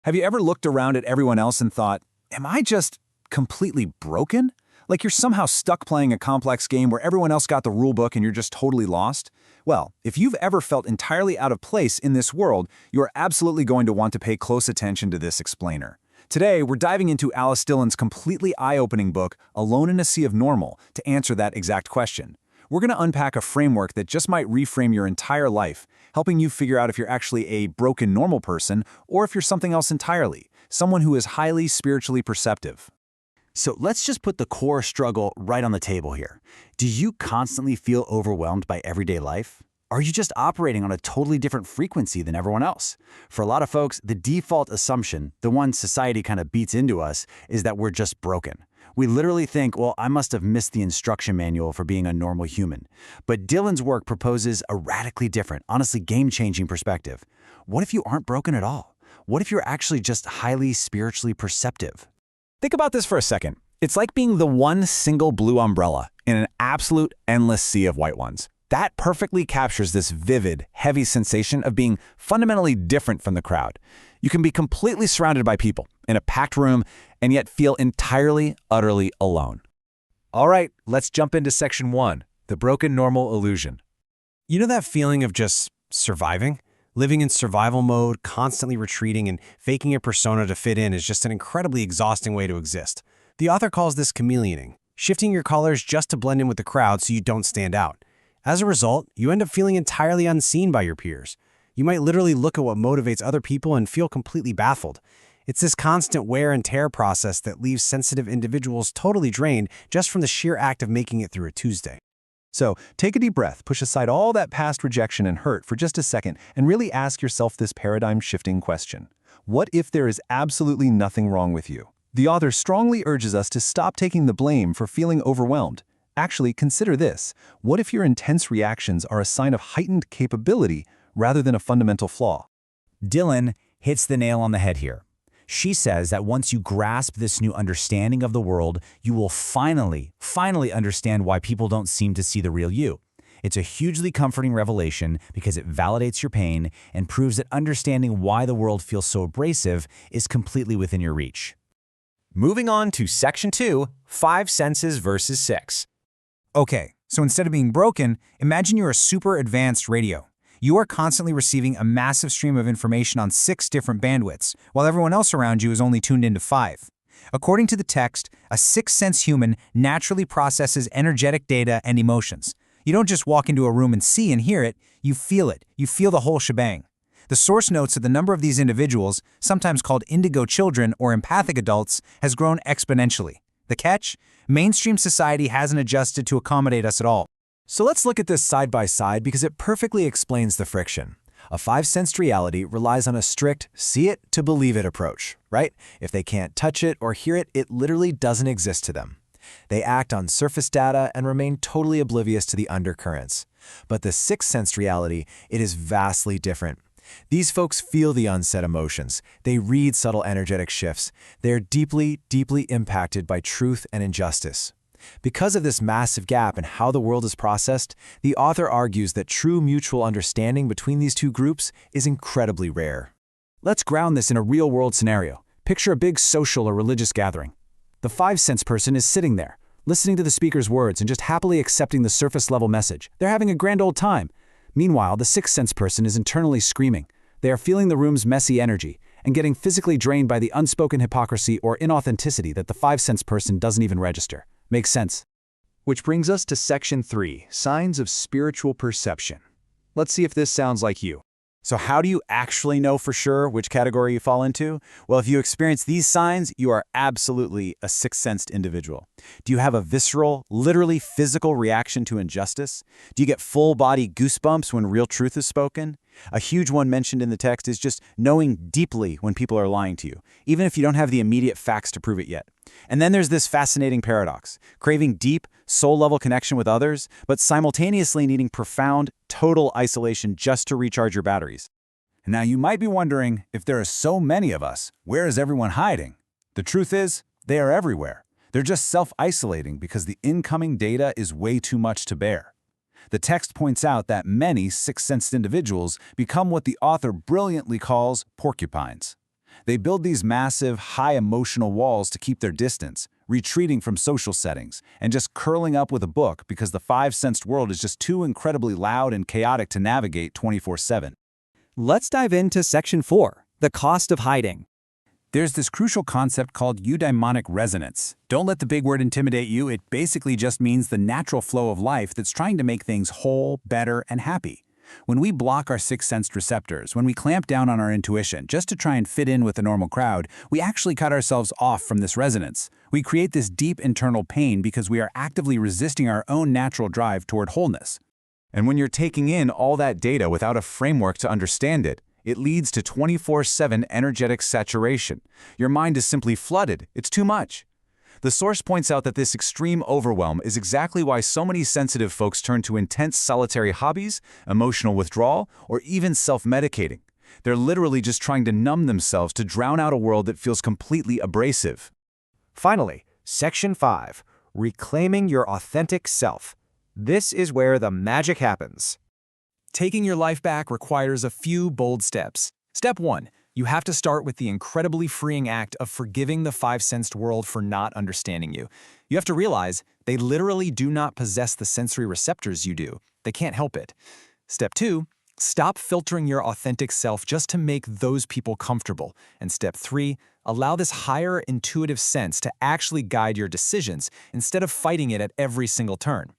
Have you ever looked around at everyone else and thought, am I just completely broken? Like you're somehow stuck playing a complex game where everyone else got the rule book and you're just totally lost? Well, if you've ever felt entirely out of place in this world, you're absolutely going to want to pay close attention to this explainer. Today, we're diving into Alyce Dylan's completely eye-opening book, Alone in a Sea of Normal, to answer that exact question. We're going to unpack a framework that just might reframe your entire life, helping you figure out if you're actually a broken normal person or if you're something else entirely, someone who is highly spiritually perceptive. So let's just put the core struggle right on the table here. Do you constantly feel overwhelmed by everyday life? Are you just operating on a totally different frequency than everyone else? For a lot of folks, the default assumption, the one society kind of beats into us, is that we're just broken. We literally think, well, I must have missed the instruction manual for being a normal human. But Dylan's work proposes a radically different, honestly game-changing perspective. What if you aren't broken at all? What if you're actually just highly spiritually perceptive? Think about this for a second. It's like being the one single blue umbrella in an absolute endless sea of white ones. That perfectly captures this vivid, heavy sensation of being fundamentally different from the crowd. You can be completely surrounded by people in a packed room and yet feel entirely, utterly alone. All right, let's jump into section 1, the broken normal illusion. You know that feeling of just surviving? Living in survival mode, constantly retreating and faking a persona to fit in is just an incredibly exhausting way to exist. The author calls this chameleoning, shifting your colors just to blend in with the crowd so you don't stand out. As a result, you end up feeling entirely unseen by your peers. You might literally look at what motivates other people and feel completely baffled. It's this constant wear and tear process that leaves sensitive individuals totally drained just from the sheer act of making it through a Tuesday. So take a deep breath, push aside all that past rejection and hurt for just a second, and really ask yourself this paradigm-shifting question. What if there is absolutely nothing wrong with you? The author strongly urges us to stop taking the blame for feeling overwhelmed. Actually, consider this. What if your intense reactions are a sign of heightened capability rather than a fundamental flaw? Dylan hits the nail on the head here. She says that once you grasp this new understanding of the world, you will finally understand why people don't seem to see the real you. It's a hugely comforting revelation because it validates your pain and proves that understanding why the world feels so abrasive is completely within your reach. Moving on to section 2, 5 senses versus 6. Okay, so instead of being broken, imagine you're a super advanced radio. You are constantly receiving a massive stream of information on 6 different bandwidths, while everyone else around you is only tuned into 5. According to the text, a sixth-sense human naturally processes energetic data and emotions. You don't just walk into a room and see and hear it, you feel it. You feel the whole shebang. The source notes that the number of these individuals, sometimes called indigo children or empathic adults, has grown exponentially. The catch? Mainstream society hasn't adjusted to accommodate us at all. So let's look at this side by side because it perfectly explains the friction. A 5-sensed reality relies on a strict see it to believe it approach, right? If they can't touch it or hear it, it literally doesn't exist to them. They act on surface data and remain totally oblivious to the undercurrents. But the 6th-sensed reality, it is vastly different. These folks feel the unsaid emotions. They read subtle energetic shifts. They're deeply, deeply impacted by truth and injustice. Because of this massive gap in how the world is processed, the author argues that true mutual understanding between these two groups is incredibly rare. Let's ground this in a real-world scenario. Picture a big social or religious gathering. The 5-sense person is sitting there, listening to the speaker's words and just happily accepting the surface-level message. They're having a grand old time. Meanwhile, the 6th-sense person is internally screaming. They are feeling the room's messy energy and getting physically drained by the unspoken hypocrisy or inauthenticity that the 5-sense person doesn't even register. Makes sense. Which brings us to section 3, signs of spiritual perception. Let's see if this sounds like you. So how do you actually know for sure which category you fall into? Well, if you experience these signs, you are absolutely a 6th-sensed individual. Do you have a visceral, literally physical reaction to injustice? Do you get full-body goosebumps when real truth is spoken? A huge one mentioned in the text is just knowing deeply when people are lying to you, even if you don't have the immediate facts to prove it yet. And then there's this fascinating paradox, craving deep, soul-level connection with others, but simultaneously needing profound, total isolation just to recharge your batteries. Now you might be wondering, if there are so many of us, where is everyone hiding? The truth is, they are everywhere. They're just self-isolating because the incoming data is way too much to bear. The text points out that many 6th-sensed individuals become what the author brilliantly calls porcupines. They build these massive, high emotional walls to keep their distance, retreating from social settings, and just curling up with a book because the five-sensed world is just too incredibly loud and chaotic to navigate 24/7. Let's dive into Section 4, the cost of hiding. There's this crucial concept called eudaimonic resonance. Don't let the big word intimidate you. It basically just means the natural flow of life that's trying to make things whole, better, and happy. When we block our sixth-sensed receptors, when we clamp down on our intuition just to try and fit in with the normal crowd, we actually cut ourselves off from this resonance. We create this deep internal pain because we are actively resisting our own natural drive toward wholeness. And when you're taking in all that data without a framework to understand it, it leads to 24/7 energetic saturation. Your mind is simply flooded. It's too much. The source points out that this extreme overwhelm is exactly why so many sensitive folks turn to intense solitary hobbies, emotional withdrawal, or even self-medicating. They're literally just trying to numb themselves to drown out a world that feels completely abrasive. Finally, Section 5, Reclaiming Your Authentic Self. This is where the magic happens. Taking your life back requires a few bold steps. Step 1. You have to start with the incredibly freeing act of forgiving the five-sensed world for not understanding you. You have to realize they literally do not possess the sensory receptors you do. They can't help it. Step 2. Stop filtering your authentic self just to make those people comfortable. And Step 3. Allow this higher intuitive sense to actually guide your decisions instead of fighting it at every single turn.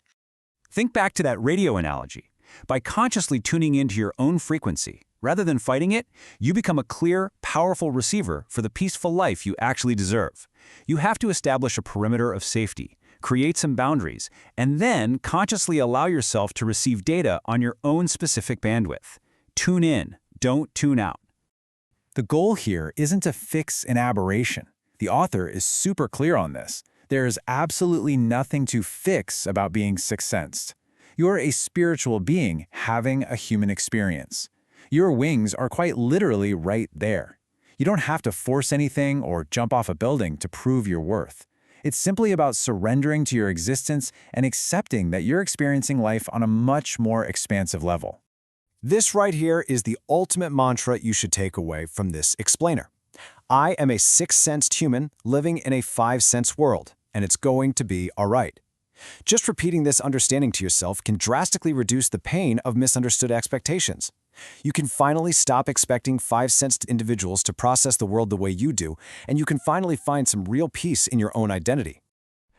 Think back to that radio analogy. By consciously tuning into your own frequency, rather than fighting it, you become a clear, powerful receiver for the peaceful life you actually deserve. You have to establish a perimeter of safety, create some boundaries, and then consciously allow yourself to receive data on your own specific bandwidth. Tune in, don't tune out. The goal here isn't to fix an aberration. The author is super clear on this. There is absolutely nothing to fix about being sixth-sensed. You're a spiritual being having a human experience. Your wings are quite literally right there. You don't have to force anything or jump off a building to prove your worth. It's simply about surrendering to your existence and accepting that you're experiencing life on a much more expansive level. This right here is the ultimate mantra you should take away from this explainer. I am a sixth-sensed human living in a five-sense world, and it's going to be all right. Just repeating this understanding to yourself can drastically reduce the pain of misunderstood expectations. You can finally stop expecting five-sensed individuals to process the world the way you do, and you can finally find some real peace in your own identity.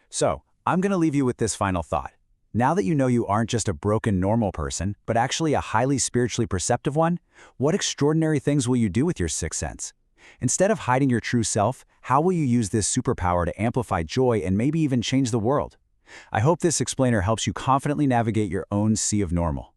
So, I'm going to leave you with this final thought. Now that you know you aren't just a broken normal person, but actually a highly spiritually perceptive one, what extraordinary things will you do with your sixth sense? Instead of hiding your true self, how will you use this superpower to amplify joy and maybe even change the world? I hope this explainer helps you confidently navigate your own sea of normal.